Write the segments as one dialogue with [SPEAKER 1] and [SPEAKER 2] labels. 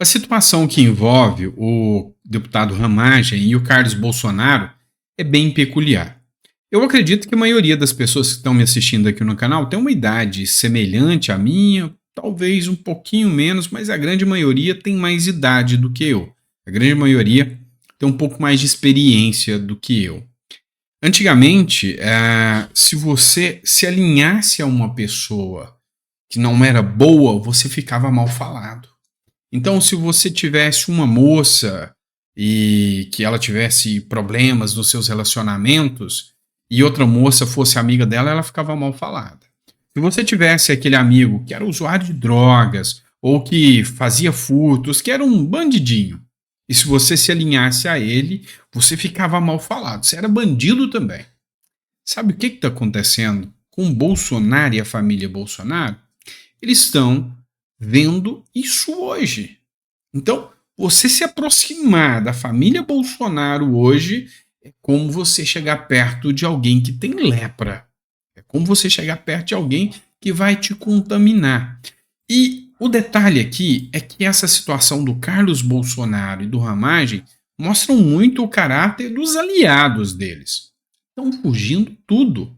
[SPEAKER 1] A situação que envolve o deputado Ramagem e o Carlos Bolsonaro é bem peculiar. Eu acredito que a maioria das pessoas que estão me assistindo aqui no canal tem uma idade semelhante à minha, talvez um pouquinho menos, mas a grande maioria tem mais idade do que eu. A grande maioria tem um pouco mais de experiência do que eu. Antigamente, se você se alinhasse a uma pessoa que não era boa, você ficava mal falado. Então, se você tivesse uma moça e que ela tivesse problemas nos seus relacionamentos e outra moça fosse amiga dela, ela ficava mal falada. Se você tivesse aquele amigo que era usuário de drogas ou que fazia furtos, que era um bandidinho, e se você se alinhasse a ele, você ficava mal falado. Você era bandido também. Sabe o que está acontecendo com Bolsonaro e a família Bolsonaro? Eles estão vendo isso hoje. Então, você se aproximar da família Bolsonaro hoje é como você chegar perto de alguém que tem lepra. É como você chegar perto de alguém que vai te contaminar. E o detalhe aqui é que essa situação do Carlos Bolsonaro e do Ramagem mostram muito o caráter dos aliados deles. Estão fugindo tudo.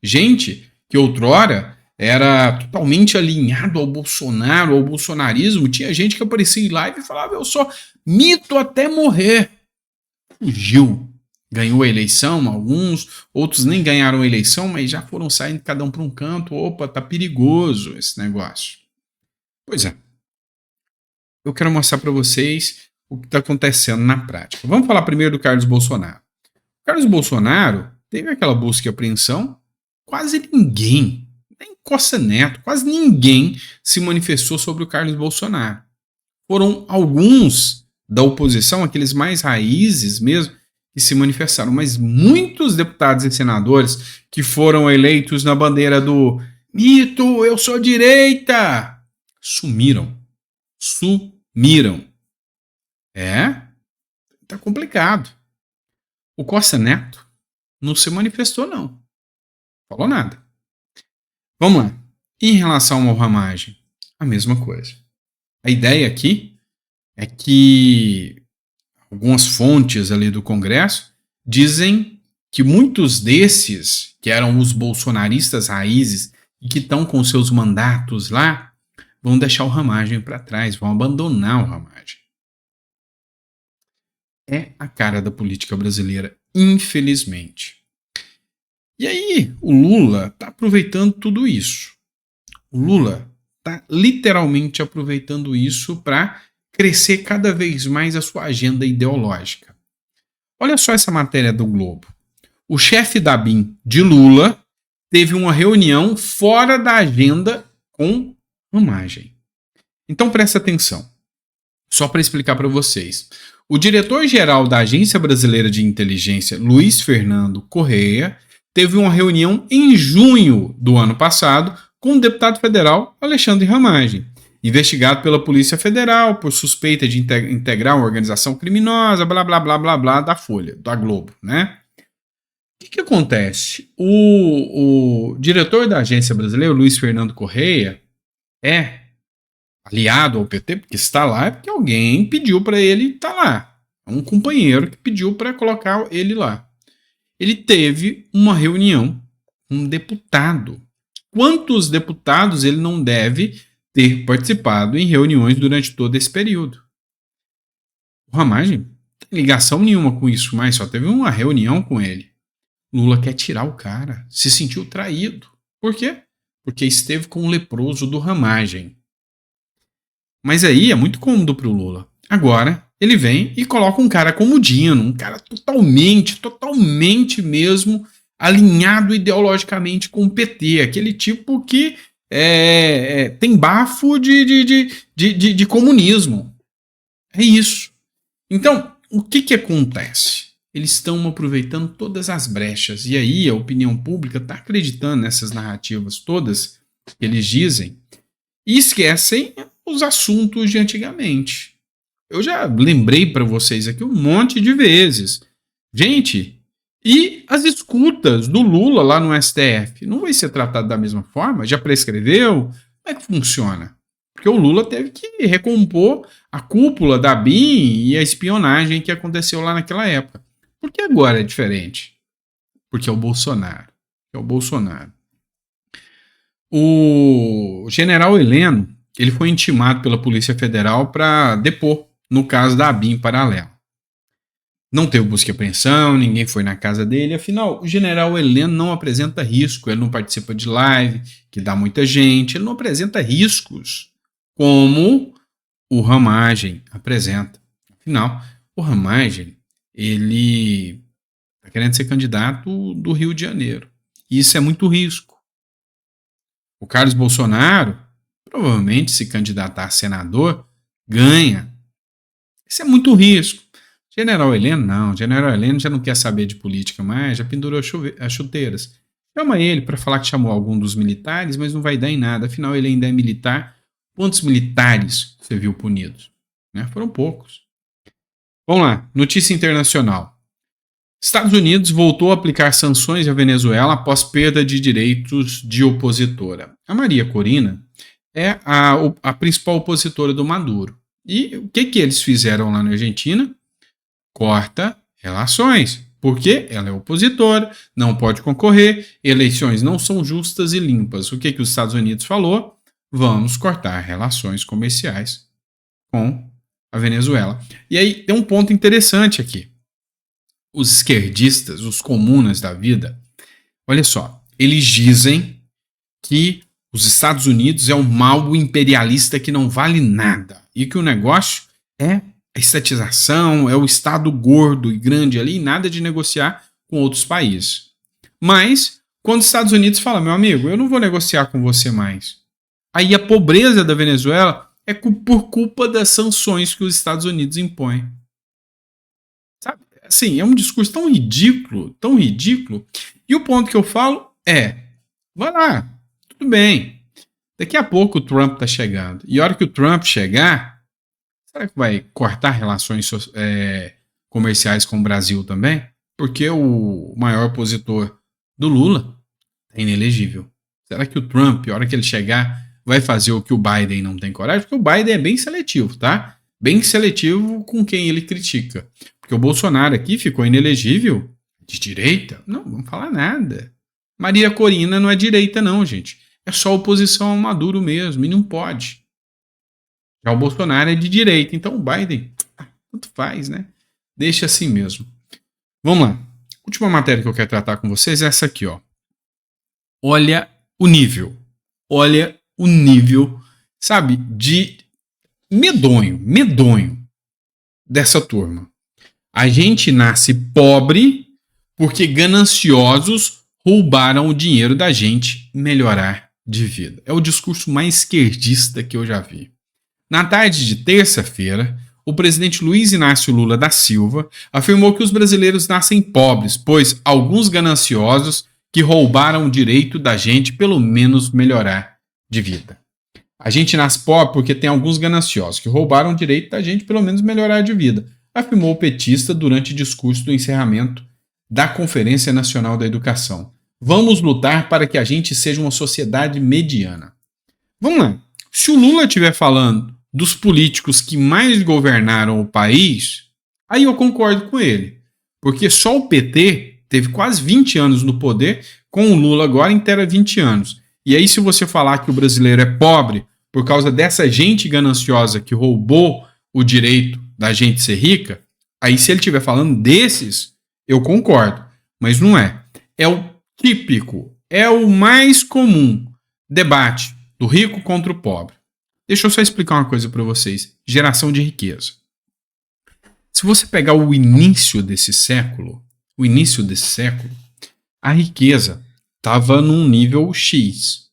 [SPEAKER 1] Gente que outrora era totalmente alinhado ao Bolsonaro, ao bolsonarismo. Tinha gente que aparecia em live e falava: eu sou mito até morrer. Fugiu. Ganhou a eleição, alguns, outros nem ganharam a eleição, mas já foram saindo cada um para um canto. Opa, tá perigoso esse negócio. Pois é. Eu quero mostrar para vocês o que está acontecendo na prática. Vamos falar primeiro do Carlos Bolsonaro. O Carlos Bolsonaro teve aquela busca e apreensão, quase ninguém, nem Costa Neto, quase ninguém se manifestou sobre o Carlos Bolsonaro. Foram alguns da oposição, aqueles mais raízes mesmo, que se manifestaram, mas muitos deputados e senadores que foram eleitos na bandeira do mito, eu sou direita, sumiram. Tá complicado. O Costa Neto não se manifestou, não. Falou nada. Vamos lá. Em relação ao Ramagem, a mesma coisa. A ideia aqui é que algumas fontes ali do Congresso dizem que muitos desses, que eram os bolsonaristas raízes e que estão com seus mandatos lá, vão deixar o Ramagem para trás, vão abandonar o Ramagem. É a cara da política brasileira, infelizmente. E aí, o Lula está aproveitando tudo isso. O Lula está literalmente aproveitando isso para crescer cada vez mais a sua agenda ideológica. Olha só essa matéria do Globo. O chefe da BIM de Lula teve uma reunião fora da agenda com Ramagem. Então presta atenção. Só para explicar para vocês. O diretor-geral da Agência Brasileira de Inteligência, Luiz Fernando Correia, teve uma reunião em junho do ano passado com o deputado federal Alexandre Ramagem, investigado pela Polícia Federal por suspeita de integrar uma organização criminosa, blá, blá, blá, blá, blá, da Folha, da Globo, né? O que acontece? O diretor da Agência Brasileira, Luiz Fernando Correia, é aliado ao PT, porque está lá, é porque alguém pediu para ele estar lá. É um companheiro que pediu para colocar ele lá. Ele teve uma reunião com um deputado. Quantos deputados ele não deve ter participado em reuniões durante todo esse período? O Ramagem não tem ligação nenhuma com isso, mas só teve uma reunião com ele. Lula quer tirar o cara, se sentiu traído. Por quê? Porque esteve com o leproso do Ramagem. Mas aí é muito cômodo para o Lula. Agora, ele vem e coloca um cara como o Dino, um cara totalmente mesmo alinhado ideologicamente com o PT, aquele tipo que tem bafo de comunismo. É isso. Então, o que acontece? Eles estão aproveitando todas as brechas, e aí a opinião pública está acreditando nessas narrativas todas que eles dizem e esquecem os assuntos de antigamente. Eu já lembrei para vocês aqui um monte de vezes. Gente, e as escutas do Lula lá no STF? Não vai ser tratado da mesma forma? Já prescreveu? Como é que funciona? Por porque o Lula teve que recompor a cúpula da BIM e a espionagem que aconteceu lá naquela época. Por que agora é diferente? Porque é o Bolsonaro. É o Bolsonaro. O general Heleno, ele foi intimado pela Polícia Federal para depor no caso da BIM paralela. Não teve busca e apreensão, ninguém foi na casa dele. Afinal, o general Heleno não apresenta risco. Ele não participa de live, que dá muita gente. Ele não apresenta riscos como o Ramagem apresenta. Afinal, o Ramagem, ele está querendo ser candidato do Rio de Janeiro. E isso é muito risco. O Carlos Bolsonaro, provavelmente, se candidatar a senador, ganha. Isso é muito risco. General Heleno, não. General Heleno já não quer saber de política mais, já pendurou as chuteiras. Chama ele para falar que chamou algum dos militares, mas não vai dar em nada. Afinal, ele ainda é militar. Quantos militares você viu punidos? Né? Foram poucos. Vamos lá. Notícia internacional. Estados Unidos voltou a aplicar sanções à Venezuela após perda de direitos de opositora. A Maria Corina é a principal opositora do Maduro. E o que eles fizeram lá na Argentina? Corta relações, porque ela é opositora, não pode concorrer, eleições não são justas e limpas. O que os Estados Unidos falou? Vamos cortar relações comerciais com a Venezuela. E aí tem um ponto interessante aqui. Os esquerdistas, os comunas da vida, olha só, eles dizem que os Estados Unidos é um mal imperialista que não vale nada e que o negócio é a estatização, é o Estado gordo e grande ali, nada de negociar com outros países. Mas, quando os Estados Unidos falam, meu amigo, eu não vou negociar com você mais. Aí a pobreza da Venezuela é por culpa das sanções que os Estados Unidos impõem. Sabe? Assim, é um discurso tão ridículo. E o ponto que eu falo é, vai lá, tudo bem. Daqui a pouco o Trump tá chegando. E a hora que o Trump chegar, será que vai cortar relações comerciais com o Brasil também? Porque o maior opositor do Lula é inelegível. Será que o Trump, a hora que ele chegar, vai fazer o que o Biden não tem coragem? Porque o Biden é bem seletivo, tá? Bem seletivo com quem ele critica. Porque o Bolsonaro aqui ficou inelegível de direita? Não, vamos falar nada. Maria Corina não é direita não, gente. É só oposição ao Maduro mesmo, e não pode. Já o Bolsonaro é de direita, então o Biden, tanto faz, né? Deixa assim mesmo. Vamos lá. Última matéria que eu quero tratar com vocês é essa aqui, ó. Olha o nível. Olha o nível, sabe, de medonho dessa turma. A gente nasce pobre porque gananciosos roubaram o dinheiro da gente melhorar de vida. É o discurso mais esquerdista que eu já vi. Na tarde de terça-feira, o presidente Luiz Inácio Lula da Silva afirmou que os brasileiros nascem pobres, pois alguns gananciosos que roubaram o direito da gente pelo menos melhorar de vida. A gente nasce pobre porque tem alguns gananciosos que roubaram o direito da gente pelo menos melhorar de vida, afirmou o petista durante o discurso do encerramento da Conferência Nacional da Educação. Vamos lutar para que a gente seja uma sociedade mediana. Vamos lá. Se o Lula estiver falando dos políticos que mais governaram o país, aí eu concordo com ele. Porque só o PT teve quase 20 anos no poder, com o Lula agora inteira 20 anos. E aí se você falar que o brasileiro é pobre por causa dessa gente gananciosa que roubou o direito da gente ser rica, aí se ele estiver falando desses, eu concordo. Mas não é. É o típico, é o mais comum debate do rico contra o pobre. Deixa eu só explicar uma coisa para vocês. Geração de riqueza. Se você pegar o início desse século, a riqueza estava num nível X.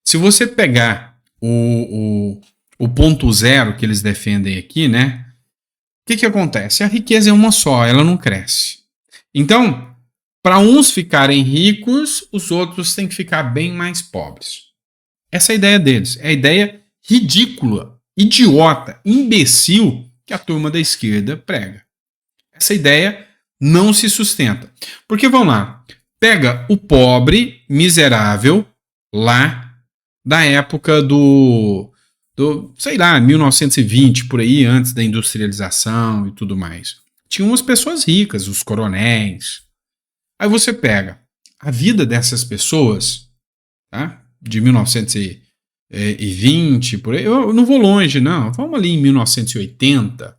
[SPEAKER 1] Se você pegar o ponto zero que eles defendem aqui, né? O que acontece? A riqueza é uma só, ela não cresce. Então, para uns ficarem ricos, os outros têm que ficar bem mais pobres. Essa é a ideia deles. É a ideia ridícula, idiota, imbecil que a turma da esquerda prega. Essa ideia não se sustenta. Porque, vamos lá, pega o pobre, miserável, lá da época do sei lá, 1920, por aí, antes da industrialização e tudo mais. Tinha umas pessoas ricas, os coronéis. Aí você pega a vida dessas pessoas, tá? De 1920, por aí. Eu não vou longe, não. Vamos ali em 1980.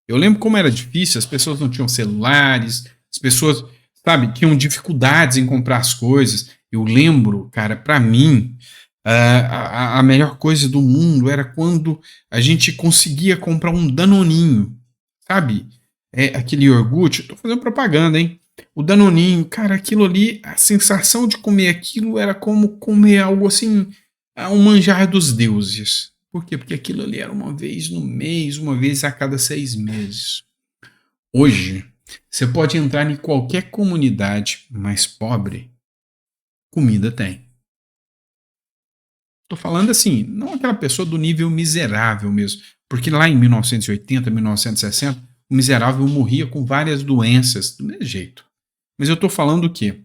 [SPEAKER 1] Eu lembro como era difícil, as pessoas não tinham celulares, as pessoas, sabe, tinham dificuldades em comprar as coisas. Eu lembro, cara, pra mim, a melhor coisa do mundo era quando a gente conseguia comprar um Danoninho, sabe? Aquele iogurte, tô fazendo propaganda, hein? O Danoninho, cara, aquilo ali, a sensação de comer aquilo era como comer algo assim, um manjar dos deuses. Por quê? Porque aquilo ali era uma vez no mês, uma vez a cada 6 meses. Hoje, você pode entrar em qualquer comunidade mais pobre, comida tem. Tô falando assim, não aquela pessoa do nível miserável mesmo, porque lá em 1980, 1960, o miserável morria com várias doenças, do mesmo jeito. Mas eu tô falando o quê?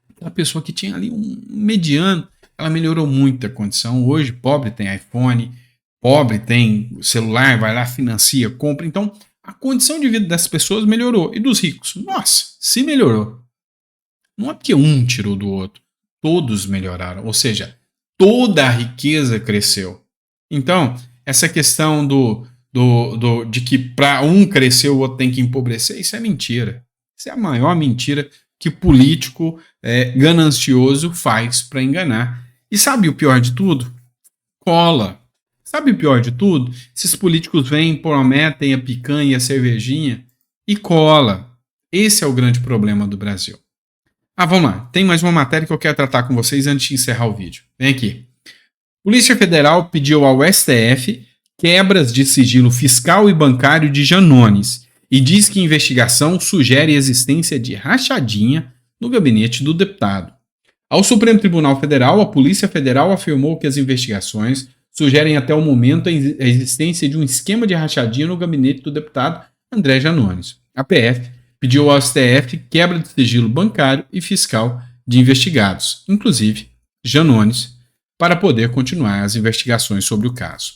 [SPEAKER 1] Aquela pessoa que tinha ali um mediano, ela melhorou muito a condição. Hoje, pobre tem iPhone, pobre tem celular, vai lá, financia, compra. Então, a condição de vida das pessoas melhorou. E dos ricos? Nossa, se melhorou. Não é porque um tirou do outro. Todos melhoraram. Ou seja, toda a riqueza cresceu. Então, essa questão de que para um crescer o outro tem que empobrecer, isso é mentira. Isso é a maior mentira que político ganancioso faz para enganar. E sabe o pior de tudo? Cola. Sabe o pior de tudo? Esses políticos vêm, prometem a picanha e a cervejinha e cola. Esse é o grande problema do Brasil. Vamos lá. Tem mais uma matéria que eu quero tratar com vocês antes de encerrar o vídeo. Vem aqui. Polícia Federal pediu ao STF quebras de sigilo fiscal e bancário de Janones e diz que investigação sugere a existência de rachadinha no gabinete do deputado. Ao Supremo Tribunal Federal, a Polícia Federal afirmou que as investigações sugerem até o momento a existência de um esquema de rachadinha no gabinete do deputado André Janones. A PF pediu ao STF quebra de sigilo bancário e fiscal de investigados, inclusive Janones, para poder continuar as investigações sobre o caso.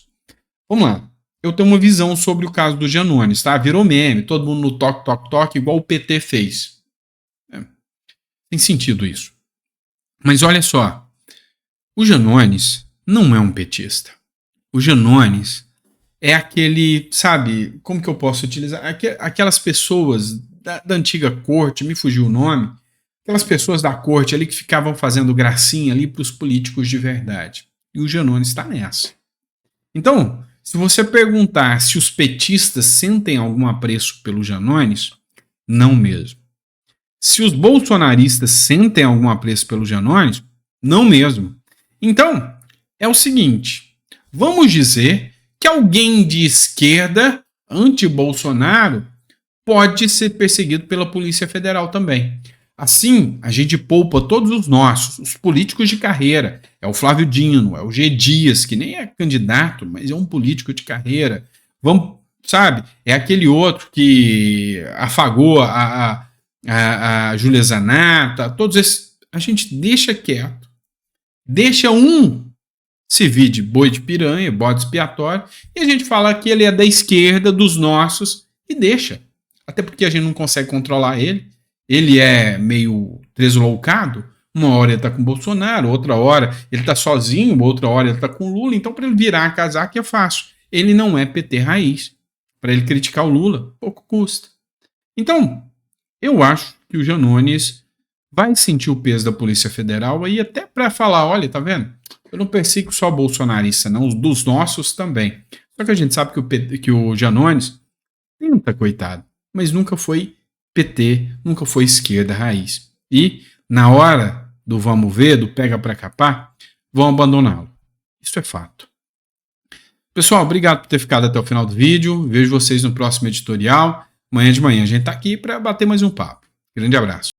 [SPEAKER 1] Vamos lá. Eu tenho uma visão sobre o caso do Janones, tá? Virou meme, todo mundo no toque, toque, toque, igual o PT fez. Tem sentido isso. Mas olha só, o Janones não é um petista. O Janones é aquele, sabe, como que eu posso utilizar? Aquelas pessoas da antiga corte, me fugiu o nome, aquelas pessoas da corte ali que ficavam fazendo gracinha ali para os políticos de verdade. E o Janones está nessa. Então, se você perguntar se os petistas sentem algum apreço pelo Janones, não mesmo. Se os bolsonaristas sentem algum apreço pelo Janones, não mesmo. Então, é o seguinte, vamos dizer que alguém de esquerda, anti-Bolsonaro, pode ser perseguido pela Polícia Federal também. Assim, a gente poupa todos os nossos, os políticos de carreira. É o Flávio Dino, é o G. Dias, que nem é candidato, mas é um político de carreira. Vamos, sabe, é aquele outro que afagou a Júlia Zanata, todos esses, a gente deixa quieto. Deixa um servir de boi de piranha, bode expiatório, e a gente fala que ele é da esquerda, dos nossos, e deixa. Até porque a gente não consegue controlar ele. Ele é meio tresloucado. Uma hora ele tá com o Bolsonaro, outra hora ele tá sozinho, outra hora ele tá com o Lula. Então, para ele virar a casaca é fácil. Ele não é PT raiz. Para ele criticar o Lula, pouco custa. Então, eu acho que o Janones vai sentir o peso da Polícia Federal aí até para falar, olha, tá vendo? Eu não persigo só bolsonarista, não, os dos nossos também. Só que a gente sabe que o Janones tenta, coitado, mas nunca foi PT, nunca foi esquerda raiz. E, na hora do vamos ver, do pega pra capar, vão abandoná-lo. Isso é fato. Pessoal, obrigado por ter ficado até o final do vídeo. Vejo vocês no próximo editorial. Amanhã de manhã a gente tá aqui para bater mais um papo. Grande abraço.